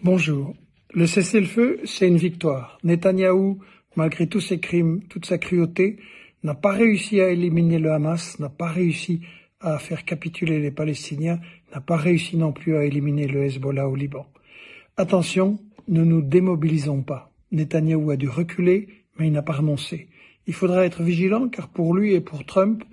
Bonjour. Le cessez-le-feu, c'est une victoire. Netanyahou, malgré tous ses crimes, toute sa cruauté, n'a pas réussi à éliminer le Hamas, n'a pas réussi à faire capituler les Palestiniens, n'a pas réussi non plus à éliminer le Hezbollah au Liban. Attention, ne nous démobilisons pas. Netanyahou a dû reculer, mais il n'a pas renoncé. Il faudra être vigilant car pour lui et pour Trump,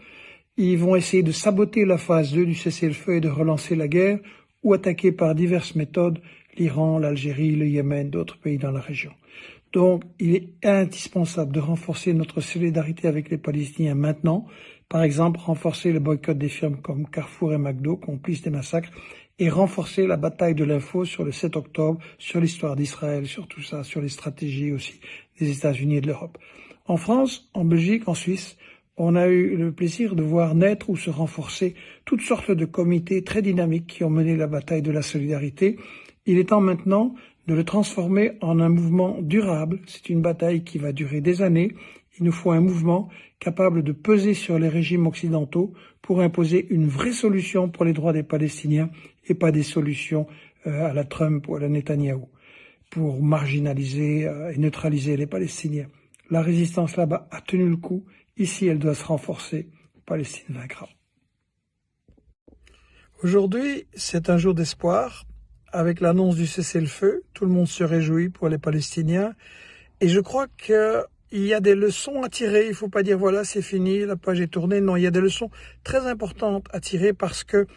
ils vont essayer de saboter la phase 2 du cessez-le-feu et de relancer la guerre ou attaquer par diverses méthodes l'Iran, l'Algérie, le Yémen, d'autres pays dans la région. Donc, il est indispensable de renforcer notre solidarité avec les Palestiniens maintenant. Par exemple, renforcer le boycott des firmes comme Carrefour et McDo, complices des massacres, et renforcer la bataille de l'info sur le 7 octobre, sur l'histoire d'Israël, sur tout ça, sur les stratégies aussi des États-Unis et de l'Europe. En France, en Belgique, en Suisse, on a eu le plaisir de voir naître ou se renforcer toutes sortes de comités très dynamiques qui ont mené la bataille de la solidarité. Il est temps maintenant de le transformer en un mouvement durable. C'est une bataille qui va durer des années. Il nous faut un mouvement capable de peser sur les régimes occidentaux pour imposer une vraie solution pour les droits des Palestiniens et pas des solutions à la Trump ou à la Netanyahou pour marginaliser et neutraliser les Palestiniens. La résistance là-bas a tenu le coup. Ici, elle doit se renforcer. Palestine vaincra. Aujourd'hui, c'est un jour d'espoir. Avec l'annonce du cessez-le-feu, tout le monde se réjouit pour les Palestiniens. Et je crois qu'il y a des leçons à tirer. Il ne faut pas dire, voilà, c'est fini, la page est tournée. Non, il y a des leçons très importantes à tirer parce que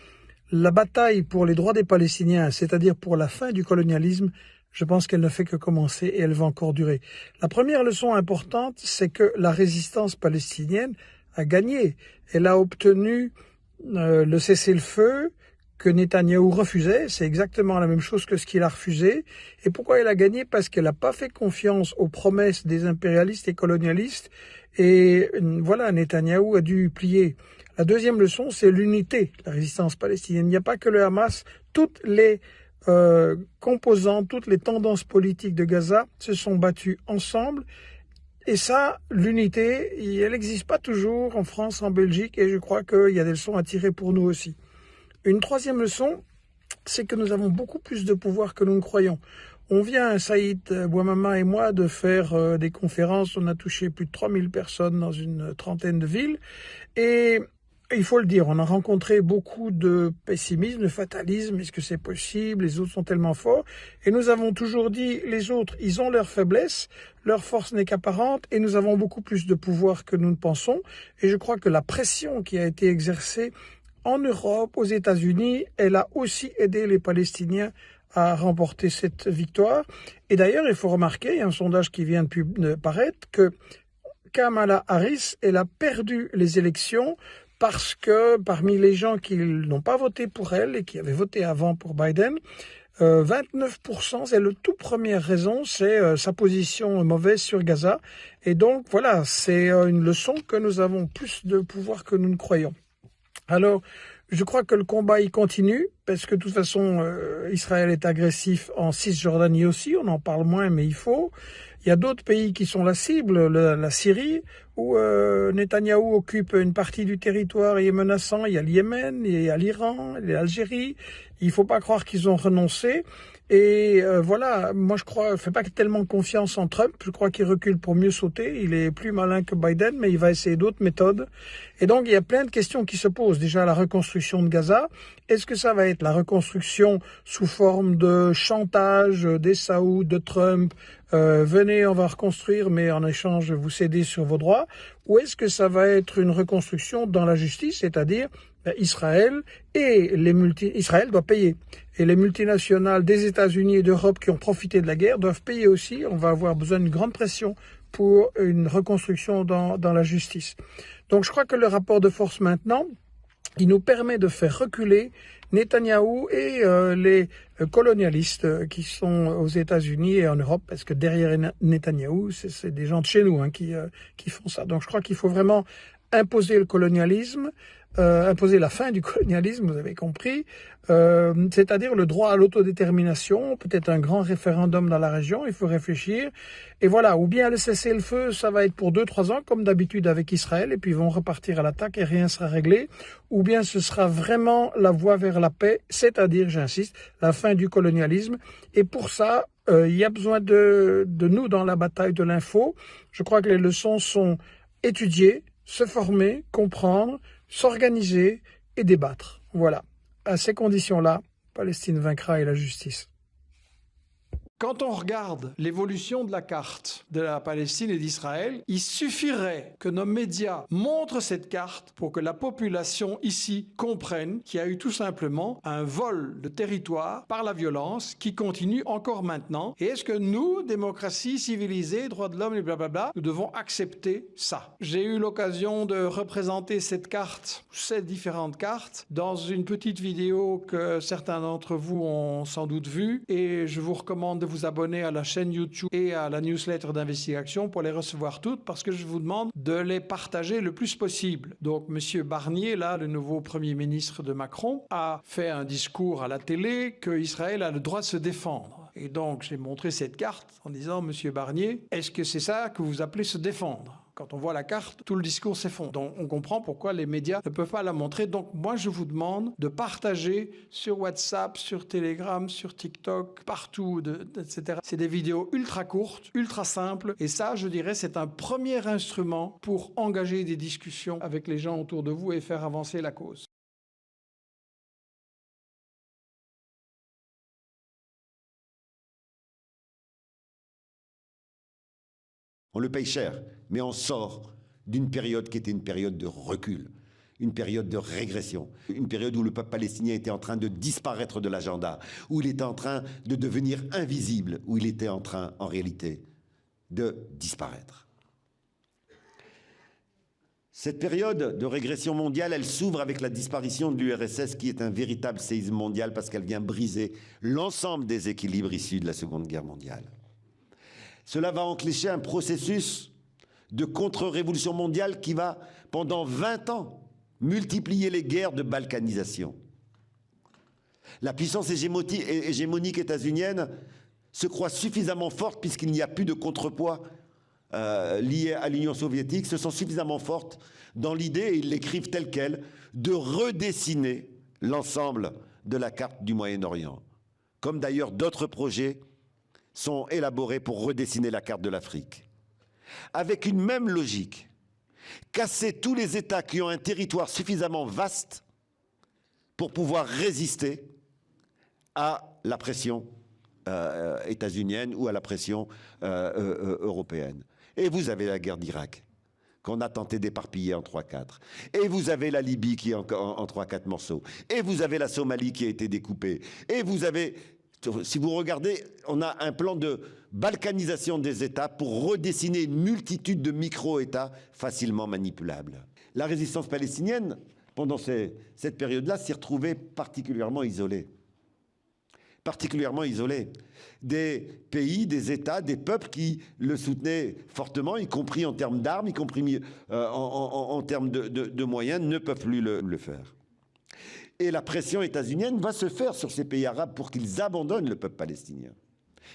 la bataille pour les droits des Palestiniens, c'est-à-dire pour la fin du colonialisme, je pense qu'elle ne fait que commencer et elle va encore durer. La première leçon importante, c'est que la résistance palestinienne a gagné. Elle a obtenu le cessez-le-feu que Netanyahou refusait. C'est exactement la même chose que ce qu'il a refusé. Et pourquoi elle a gagné? Parce qu'elle n'a pas fait confiance aux promesses des impérialistes et colonialistes. Et voilà, Netanyahou a dû plier. La deuxième leçon, c'est l'unité, la résistance palestinienne. Il n'y a pas que le Hamas. Toutes les composantes, toutes les tendances politiques de Gaza se sont battues ensemble. Et ça, l'unité, elle n'existe pas toujours en France, en Belgique, et je crois qu'il y a des leçons à tirer pour nous aussi. Une troisième leçon, c'est que nous avons beaucoup plus de pouvoir que nous ne croyons. On vient, Saïd Bouamama et moi, de faire des conférences. On a touché plus de 3000 personnes dans une trentaine de villes. Et il faut le dire, on a rencontré beaucoup de pessimisme, de fatalisme. Est-ce que c'est possible? Les autres sont tellement forts. Et nous avons toujours dit, les autres, ils ont leurs faiblesses, leur force n'est qu'apparente, et nous avons beaucoup plus de pouvoir que nous ne pensons. Et je crois que la pression qui a été exercée en Europe, aux États-Unis, elle a aussi aidé les Palestiniens à remporter cette victoire. Et d'ailleurs, il faut remarquer, il y a un sondage qui vient de paraître, que Kamala Harris, elle a perdu les élections parce que parmi les gens qui n'ont pas voté pour elle et qui avaient voté avant pour Biden, 29%, c'est la toute première raison, c'est sa position mauvaise sur Gaza. Et donc, voilà, c'est une leçon que nous avons plus de pouvoir que nous ne croyons. Alors, je crois que le combat, il continue, parce que de toute façon, Israël est agressif en Cisjordanie aussi, on en parle moins, mais il faut. Il y a d'autres pays qui sont la cible, la Syrie, où Netanyahou occupe une partie du territoire et est menaçant. Il y a le Yémen, il y a l'Iran, il y a l'Algérie. Il ne faut pas croire qu'ils ont renoncé. Et voilà, moi je crois, fais pas tellement confiance en Trump, je crois qu'il recule pour mieux sauter, il est plus malin que Biden, mais il va essayer d'autres méthodes. Et donc il y a plein de questions qui se posent. Déjà la reconstruction de Gaza, est-ce que ça va être la reconstruction sous forme de chantage des Saouds, de Trump, venez on va reconstruire mais en échange vous cédez sur vos droits, ou est-ce que ça va être une reconstruction dans la justice, c'est-à-dire Israël Israël doit payer. Et les multinationales des États-Unis et d'Europe qui ont profité de la guerre doivent payer aussi. On va avoir besoin d'une grande pression pour une reconstruction dans la justice. Donc je crois que le rapport de force maintenant, il nous permet de faire reculer Netanyahou et les colonialistes qui sont aux États-Unis et en Europe, parce que derrière Netanyahou, c'est des gens de chez nous qui font ça. Donc je crois qu'il faut vraiment imposer le colonialisme, imposer la fin du colonialisme, vous avez compris, c'est-à-dire le droit à l'autodétermination, peut-être un grand référendum dans la région, il faut réfléchir. Et voilà, ou bien le cessez-le-feu, ça va être pour 2-3 ans, comme d'habitude avec Israël, et puis ils vont repartir à l'attaque et rien sera réglé. Ou bien ce sera vraiment la voie vers la paix, c'est-à-dire, j'insiste, la fin du colonialisme. Et pour ça, il y a besoin de nous dans la bataille de l'info. Je crois que les leçons sont étudier, se former, comprendre, s'organiser et débattre. Voilà. À ces conditions-là, Palestine vaincra et la justice. Quand on regarde l'évolution de la carte de la Palestine et d'Israël, il suffirait que nos médias montrent cette carte pour que la population ici comprenne qu'il y a eu tout simplement un vol de territoire par la violence qui continue encore maintenant. Et est-ce que nous, démocratie civilisée, droits de l'homme et blablabla, nous devons accepter ça? J'ai eu l'occasion de représenter cette carte, ces différentes cartes, dans une petite vidéo que certains d'entre vous ont sans doute vue et je vous recommande de vous abonner à la chaîne YouTube et à la newsletter d'investigation pour les recevoir toutes parce que je vous demande de les partager le plus possible. Donc Monsieur Barnier, là, le nouveau Premier ministre de Macron, a fait un discours à la télé qu'Israël a le droit de se défendre. Et donc j'ai montré cette carte en disant, Monsieur Barnier, est-ce que c'est ça que vous appelez se défendre? Quand on voit la carte, tout le discours s'effondre. Donc on comprend pourquoi les médias ne peuvent pas la montrer. Donc moi, je vous demande de partager sur WhatsApp, sur Telegram, sur TikTok, partout, etc. C'est des vidéos ultra courtes, ultra simples. Et ça, je dirais, c'est un premier instrument pour engager des discussions avec les gens autour de vous et faire avancer la cause. On le paye cher, mais on sort d'une période qui était une période de recul, une période de régression, une période où le peuple palestinien était en train de disparaître de l'agenda, où il était en train de devenir invisible, où il était en train, en réalité, de disparaître. Cette période de régression mondiale, elle s'ouvre avec la disparition de l'URSS qui est un véritable séisme mondial parce qu'elle vient briser l'ensemble des équilibres issus de la Seconde Guerre mondiale. Cela va enclencher un processus de contre-révolution mondiale qui va, pendant 20 ans, multiplier les guerres de balkanisation. La puissance hégémonique états-unienne se croit suffisamment forte, puisqu'il n'y a plus de contrepoids liés à l'Union soviétique, se sent suffisamment forte dans l'idée, et ils l'écrivent telle quelle, de redessiner l'ensemble de la carte du Moyen-Orient. Comme d'ailleurs d'autres projets sont élaborés pour redessiner la carte de l'Afrique. Avec une même logique, casser tous les États qui ont un territoire suffisamment vaste pour pouvoir résister à la pression états-unienne ou à la pression européenne. Et vous avez la guerre d'Irak, qu'on a tenté d'éparpiller en 3-4. Et vous avez la Libye qui est en 3-4 morceaux. Et vous avez la Somalie qui a été découpée. Et vous avez... Si vous regardez, on a un plan de balkanisation des États pour redessiner une multitude de micro-États facilement manipulables. La résistance palestinienne, pendant cette période-là, s'est retrouvée particulièrement isolée. Particulièrement isolée. Des pays, des États, des peuples qui le soutenaient fortement, y compris en termes d'armes, y compris en termes de moyens, ne peuvent plus le faire. Et la pression états-unienne va se faire sur ces pays arabes pour qu'ils abandonnent le peuple palestinien.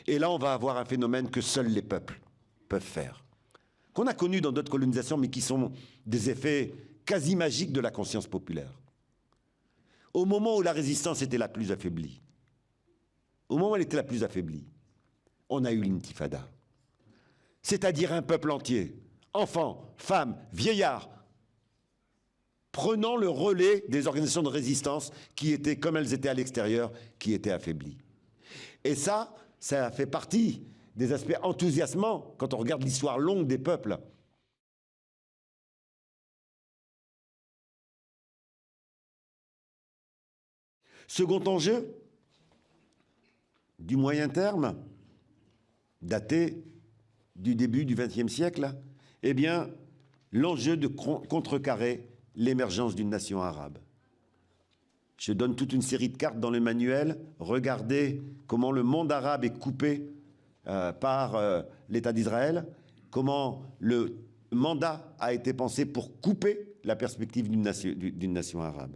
Et là, on va avoir un phénomène que seuls les peuples peuvent faire, qu'on a connu dans d'autres colonisations, mais qui sont des effets quasi magiques de la conscience populaire. Au moment où la résistance était la plus affaiblie, on a eu l'intifada. C'est-à-dire un peuple entier, enfants, femmes, vieillards, prenant le relais des organisations de résistance qui étaient, comme elles étaient à l'extérieur, qui étaient affaiblies. Et ça fait partie des aspects enthousiasmants quand on regarde l'histoire longue des peuples. Second enjeu, du moyen terme, daté du début du XXe siècle, eh bien, l'enjeu de contrecarrer l'émergence d'une nation arabe. Je donne toute une série de cartes dans le manuel. Regardez comment le monde arabe est coupé par l'État d'Israël, comment le mandat a été pensé pour couper la perspective d'une nation arabe.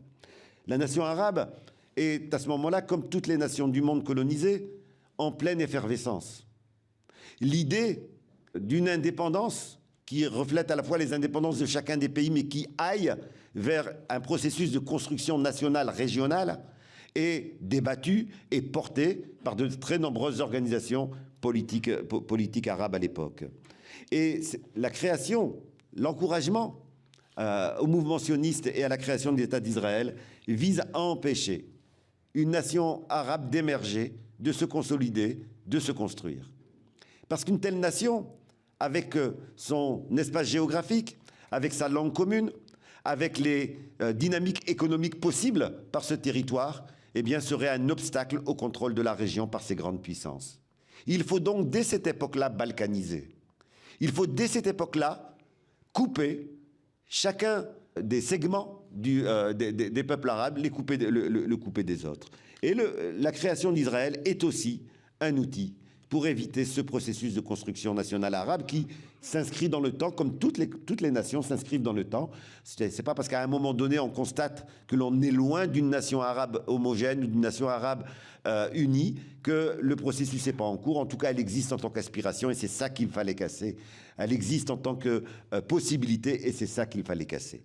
La nation arabe est à ce moment-là, comme toutes les nations du monde colonisé, en pleine effervescence. L'idée d'une indépendance qui reflète à la fois les indépendances de chacun des pays, mais qui aille vers un processus de construction nationale, régionale, est débattue et portée par de très nombreuses organisations politiques arabes à l'époque. Et la création, l'encouragement au mouvement sioniste et à la création de l'État d'Israël vise à empêcher une nation arabe d'émerger, de se consolider, de se construire. Parce qu'une telle nation, avec son espace géographique, avec sa langue commune, avec les dynamiques économiques possibles par ce territoire, eh bien, serait un obstacle au contrôle de la région par ces grandes puissances. Il faut donc, dès cette époque-là, balkaniser. Il faut, dès cette époque-là, couper chacun des segments des peuples arabes, le couper des autres. Et la création d'Israël est aussi un outil pour éviter ce processus de construction nationale arabe qui s'inscrit dans le temps, comme toutes les nations s'inscrivent dans le temps. C'est pas parce qu'à un moment donné, on constate que l'on est loin d'une nation arabe homogène ou d'une nation arabe unie que le processus n'est pas en cours. En tout cas, elle existe en tant qu'aspiration et c'est ça qu'il fallait casser. Elle existe en tant que possibilité et c'est ça qu'il fallait casser.